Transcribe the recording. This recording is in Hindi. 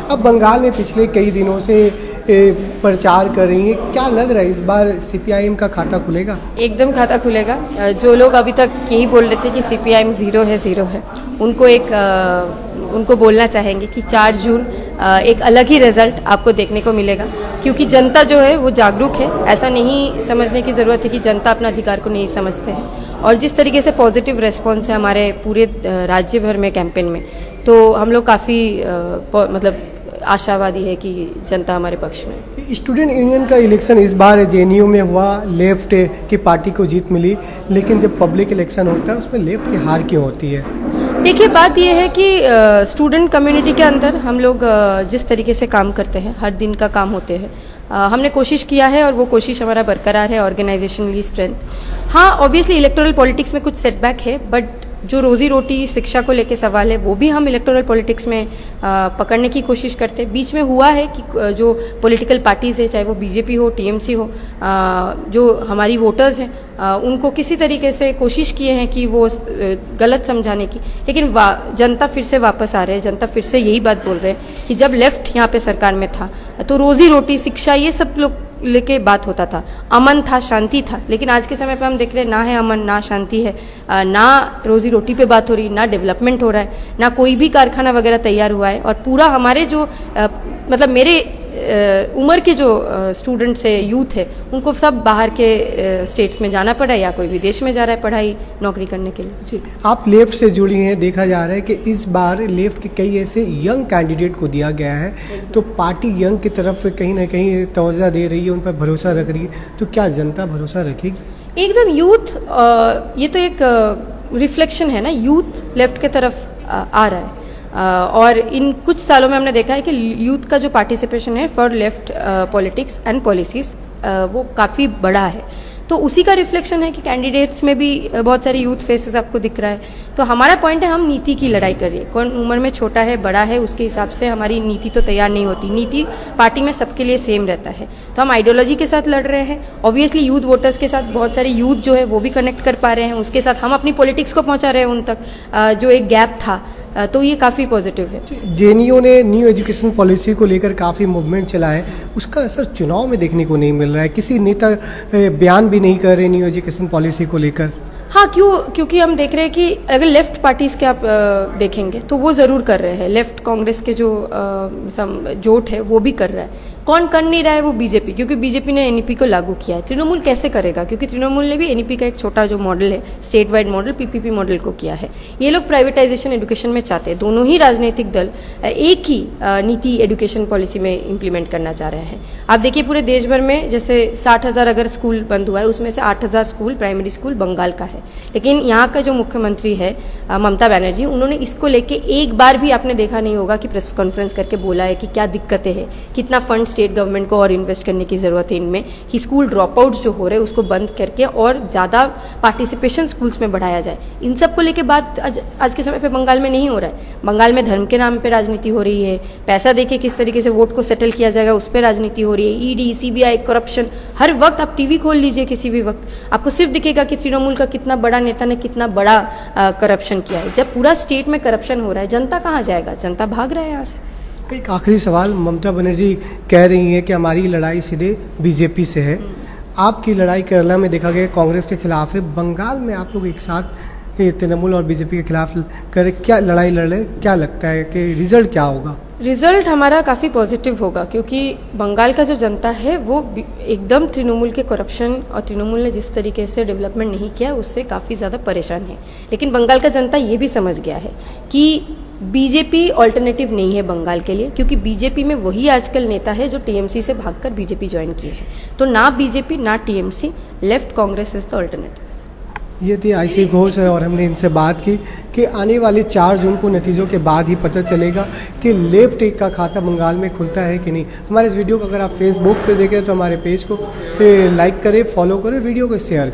अब बंगाल में पिछले कई दिनों से प्रचार कर रही हैं, क्या लग रहा है इस बार सीपीआईएम का खाता खुलेगा? एकदम खाता खुलेगा। जो लोग अभी तक यही बोल रहे थे कि सीपीआईएम ज़ीरो है, उनको बोलना चाहेंगे कि 4 जून एक अलग ही रिजल्ट आपको देखने को मिलेगा, क्योंकि जनता जो है वो जागरूक है। ऐसा नहीं समझने की ज़रूरत है कि जनता अपना अधिकार को नहीं समझते हैं। और जिस तरीके से पॉजिटिव रिस्पॉन्स है हमारे पूरे राज्य भर में कैंपेन में, तो हम लोग काफ़ी मतलब आशावादी है कि जनता हमारे पक्ष में। स्टूडेंट यूनियन का इलेक्शन इस बार जेएनयू में हुआ, लेफ्ट की पार्टी को जीत मिली, लेकिन जब पब्लिक इलेक्शन होता है उसमें लेफ्ट की हार क्यों होती है? देखिए, बात यह है कि स्टूडेंट कम्युनिटी के अंदर हम लोग जिस तरीके से काम करते हैं, हर दिन का काम होते हैं, हमने कोशिश किया है और वो कोशिश हमारा बरकरार है। ऑर्गेनाइजेशनली स्ट्रेंथ, हाँ ऑब्वियसली इलेक्टोरल पॉलिटिक्स में कुछ सेटबैक है, बट जो रोज़ी रोटी शिक्षा को लेके सवाल है वो भी हम इलेक्टोरल पॉलिटिक्स में पकड़ने की कोशिश करते हैं। बीच में हुआ है कि जो पॉलिटिकल पार्टीज़ है, चाहे वो बीजेपी हो, टीएमसी हो, जो हमारी वोटर्स हैं उनको किसी तरीके से कोशिश किए हैं कि वो गलत समझाने की, लेकिन जनता फिर से वापस आ रहे हैं। जनता फिर से यही बात बोल रहे हैं कि जब लेफ्ट यहाँ पे सरकार में था तो रोज़ी रोटी शिक्षा ये सब लोग लेके बात होता था, अमन था, शांति था। लेकिन आज के समय पे हम देख रहे हैं ना है अमन, ना शांति है, ना रोजी रोटी पे बात हो रही, ना डेवलपमेंट हो रहा है, ना कोई भी कारखाना वगैरह तैयार हुआ है। और पूरा हमारे जो मतलब मेरे उम्र के जो स्टूडेंट्स है, यूथ है, उनको सब बाहर के स्टेट्स में जाना पड़ा या कोई विदेश में जा रहा है पढ़ाई नौकरी करने के लिए। जी, आप लेफ्ट से जुड़ी हैं, देखा जा रहा है कि इस बार लेफ्ट के कई ऐसे यंग कैंडिडेट को दिया गया है, तो पार्टी यंग की तरफ कहीं ना कहीं तवज्जो दे रही है, उन पर भरोसा रख रही है, तो क्या जनता भरोसा रखेगी? एकदम यूथ, ये तो एक रिफ्लेक्शन है ना, यूथ लेफ्ट के तरफ आ रहा है। और इन कुछ सालों में हमने देखा है कि यूथ का जो पार्टिसिपेशन है for left politics and policies वो काफ़ी बड़ा है। तो उसी का रिफ्लेक्शन है कि कैंडिडेट्स में भी बहुत सारे यूथ फेसेस आपको दिख रहा है। तो हमारा पॉइंट है, हम नीति की लड़ाई कर रही है। कौन उम्र में छोटा है, बड़ा है, उसके हिसाब से हमारी नीति तो तैयार नहीं होती। नीति पार्टी में सबके लिए सेम रहता है। तो हम आइडियोलॉजी के साथ लड़ रहे हैं। ऑब्वियसली यूथ वोटर्स के साथ बहुत सारे यूथ जो है वो भी कनेक्ट कर पा रहे हैं, उसके साथ हम अपनी पॉलिटिक्स को पहुँचा रहे हैं उन तक, जो एक गैप था। तो ये काफ़ी पॉजिटिव है। जेएनयू ने न्यू एजुकेशन पॉलिसी को लेकर काफ़ी मूवमेंट चला है, उसका असर चुनाव में देखने को नहीं मिल रहा है। किसी नेता बयान भी नहीं कर रहे न्यू एजुकेशन पॉलिसी को लेकर। हाँ, क्योंकि हम देख रहे हैं कि अगर लेफ्ट पार्टीज़ के आप देखेंगे तो वो ज़रूर कर रहे हैं। लेफ्ट कांग्रेस के जो जोट है वो भी कर रहा है। कौन कर नहीं रहा है? वो बीजेपी, क्योंकि बीजेपी ने एनईपी को लागू किया है। तृणमूल कैसे करेगा? क्योंकि तृणमूल ने भी एनईपी का एक छोटा जो मॉडल है, state wide model, PPP model को किया है। ये लोग प्राइवेटाइजेशन एजुकेशन में चाहते हैं। दोनों ही राजनीतिक दल एक ही नीति एजुकेशन पॉलिसी में इम्प्लीमेंट करना चाह रहे हैं। आप देखिए पूरे देश भर में जैसे 60,000 अगर स्कूल बंद हुआ है, उसमें से 8,000 स्कूल प्राइमरी स्कूल बंगाल का है। लेकिन यहाँ का जो मुख्यमंत्री है ममता बनर्जी, उन्होंने इसको लेके एक बार भी आपने देखा नहीं होगा कि प्रेस कॉन्फ्रेंस करके बोला है कि क्या दिक्कतें हैं, कितना फंड स्टेट गवर्नमेंट को और इन्वेस्ट करने की ज़रूरत है इनमें, कि स्कूल ड्रॉप आउट्स जो हो रहे हैं उसको बंद करके और ज़्यादा पार्टिसिपेशन स्कूल्स में बढ़ाया जाए। इन सब को लेके बात आज के समय पे बंगाल में नहीं हो रहा है। बंगाल में धर्म के नाम पे राजनीति हो रही है, पैसा देके किस तरीके से वोट को सेटल किया जाएगा उस पर राजनीति हो रही है। ईडी, सीबीआई, करप्शन, हर वक्त आप टीवी खोल लीजिए, किसी भी वक्त आपको सिर्फ दिखेगा कि तृणमूल का कितना बड़ा नेता ने कितना बड़ा करप्शन किया है। जब पूरा स्टेट में करप्शन हो रहा है, जनता कहाँ जाएगा? जनता भाग रहा है यहाँ से। एक आखिरी सवाल, ममता बनर्जी कह रही हैं कि हमारी लड़ाई सीधे बीजेपी से है, आपकी लड़ाई केरला में देखा गया कांग्रेस के खिलाफ है, बंगाल में आप लोग एक साथ तृणमूल और बीजेपी के खिलाफ कर क्या लड़ाई लड़ रहे, क्या लगता है कि रिजल्ट क्या होगा? रिजल्ट हमारा काफ़ी पॉजिटिव होगा, क्योंकि बंगाल का जो जनता है वो एकदम तृणमूल के करप्शन और तृणमूल ने जिस तरीके से डेवलपमेंट नहीं किया उससे काफ़ी ज़्यादा परेशान है। लेकिन बंगाल का जनता ये भी समझ गया है कि बीजेपी ऑल्टरनेटिव नहीं है बंगाल के लिए, क्योंकि बीजेपी में वही आजकल नेता है जो टीएमसी से भागकर बीजेपी ज्वाइन किए हैं। तो ना बीजेपी ना TMC, left Congress is the alternative. ये थी आईसी घोष है और हमने इनसे बात की कि आने वाले 4 जून को नतीजों के बाद ही पता चलेगा कि लेफ्ट का खाता बंगाल में खुलता है कि नहीं। हमारे इस वीडियो को अगर आप फेसबुक पे देखें तो हमारे पेज को लाइक करें, फॉलो करें, वीडियो को शेयर करें।